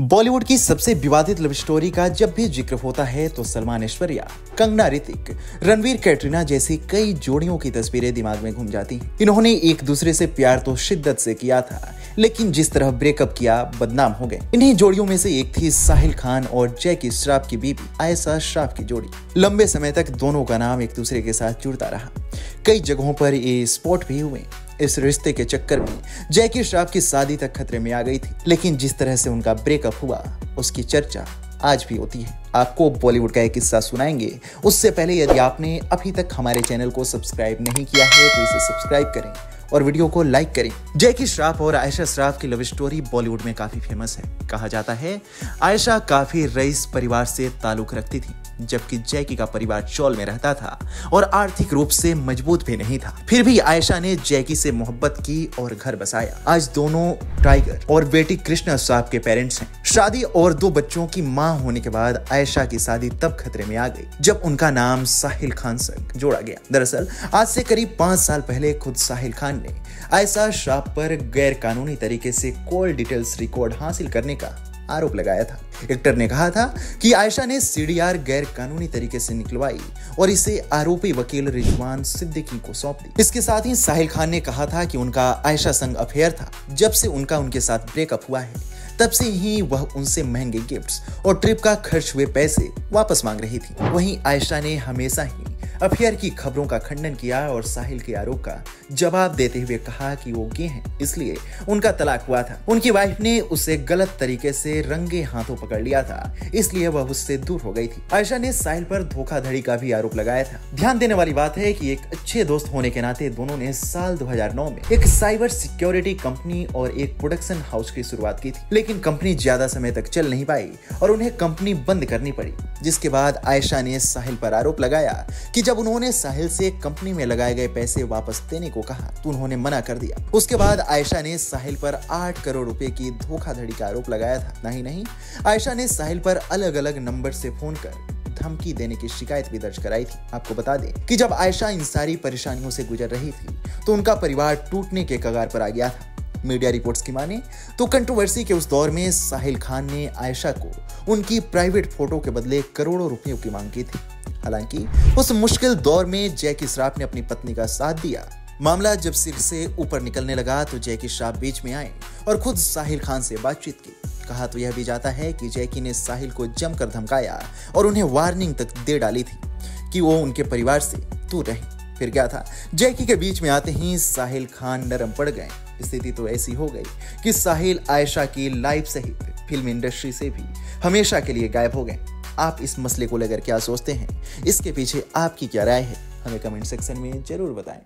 बॉलीवुड की सबसे विवादित लव स्टोरी का जब भी जिक्र होता है तो सलमान ऐश्वर्या, कंगना ऋतिक, रणवीर कैटरीना जैसी कई जोड़ियों की तस्वीरें दिमाग में घूम जाती हैं। इन्होंने एक दूसरे से प्यार तो शिद्दत से किया था, लेकिन जिस तरह ब्रेकअप किया बदनाम हो गए। इन्हीं जोड़ियों में से एक थी साहिल खान और जैकी श्रॉफ की बीबी आयशा श्रॉफ की जोड़ी। लंबे समय तक दोनों का नाम एक दूसरे के साथ जुड़ता रहा। कई जगहों पर ये स्पॉट भी हुए। इस रिश्ते के चक्कर में जैकी श्रॉफ की शादी तक खतरे में आ गई थी, लेकिन जिस तरह से उनका ब्रेकअप हुआ उसकी चर्चा आज भी होती है। आपको बॉलीवुड का एक किस्सा सुनाएंगे। उससे पहले यदि आपने अभी तक हमारे चैनल को सब्सक्राइब नहीं किया है तो इसे सब्सक्राइब करें और वीडियो को लाइक करें। जैकी श्रॉफ और आयशा श्रॉफ की लव स्टोरी बॉलीवुड में काफी फेमस है। कहा जाता है आयशा काफी रईस परिवार से ताल्लुक रखती थी, जबकि जैकी का परिवार चौल में रहता था और आर्थिक रूप से मजबूत भी नहीं था। फिर भी आयशा ने जैकी से मोहब्बत की और घर बसाया। आज दोनों टाइगर और बेटी कृष्णा श्रॉफ के पेरेंट्स हैं। शादी और 2 बच्चों की मां होने के बाद आयशा की शादी तब खतरे में आ गई जब उनका नाम साहिल खान से जोड़ा गया। दरअसल आज से करीब 5 साल पहले खुद साहिल खान ने आयशा श्रॉफ पर गैर कानूनी तरीके से कॉल डिटेल्स रिकॉर्ड हासिल करने का आरोप लगाया था। एक्टर ने कहा था कि आयशा ने सीडीआर गैर कानूनी तरीके से निकलवाई और इसे आरोपी वकील रिजवान सिद्दीकी को सौंप दी। इसके साथ ही साहिल खान ने कहा था कि उनका आयशा संग अफेयर था। जब से उनके साथ ब्रेकअप हुआ है तब से ही वह उनसे महंगे गिफ्ट्स और ट्रिप का खर्च हुए पैसे वापस मांग रही थी। वहीं आयशा ने हमेशा ही अफेयर की खबरों का खंडन किया और साहिल के आरोप का जवाब देते हुए कहा कि वो गे हैं, इसलिए उनका तलाक हुआ था। उनकी वाइफ ने उसे गलत तरीके से रंगे हाथों पकड़ लिया था, इसलिए वह उससे दूर हो गई थी। आयशा ने साहिल पर धोखाधड़ी का भी आरोप लगाया था। ध्यान देने वाली बात है कि एक अच्छे दोस्त होने के नाते दोनों ने साल 2009 में एक साइबर सिक्योरिटी कंपनी और एक प्रोडक्शन हाउस की शुरुआत की थी, लेकिन कंपनी ज्यादा समय तक चल नहीं पाई और उन्हें कंपनी बंद करनी पड़ी। जिसके बाद आयशा ने साहिल पर आरोप लगाया कि जब उन्होंने साहिल से कंपनी में लगाए गए पैसे वापस देने को कहा तो उन्होंने मना कर दिया। उसके बाद आयशा ने साहिल पर 8 करोड़ रुपए की धोखाधड़ी का आरोप लगाया था। नहीं, आयशा ने साहिल पर अलग अलग नंबर से फोन कर धमकी देने की शिकायत भी दर्ज कराई थी। आपको बता दें कि जब आयशा इन सारी परेशानियों से गुजर रही थी तो उनका परिवार टूटने के कगार पर आ गया था। मीडिया रिपोर्ट्स की माने तो कंट्रोवर्सी के उस दौर में साहिल खान ने आयशा को उनकी प्राइवेट फोटो के बदले करोड़ों रुपयों की मांग की थी। हालांकि उस मुश्किल दौर में जैकी श्रॉफ ने अपनी पत्नी का साथ दिया। मामला जब सिर से ऊपर निकलने लगा तो जैकी श्रॉफ बीच में आए और खुद साहिल खान से बातचीत की। कहा तो यह भी जाता है कि जैकी ने साहिल को जमकर धमकाया और उन्हें वार्निंग तक दे डाली थी कि वो उनके परिवार से दूर रहे। फिर क्या था, जैकी के बीच में आते ही साहिल खान नरम पड़ गए। स्थिति तो ऐसी हो गई कि साहिल आयशा की लाइफ सहित फिल्म इंडस्ट्री से भी हमेशा के लिए गायब हो गए। आप इस मसले को लेकर क्या सोचते हैं? इसके पीछे आपकी क्या राय है? हमें कमेंट सेक्शन में जरूर बताएं।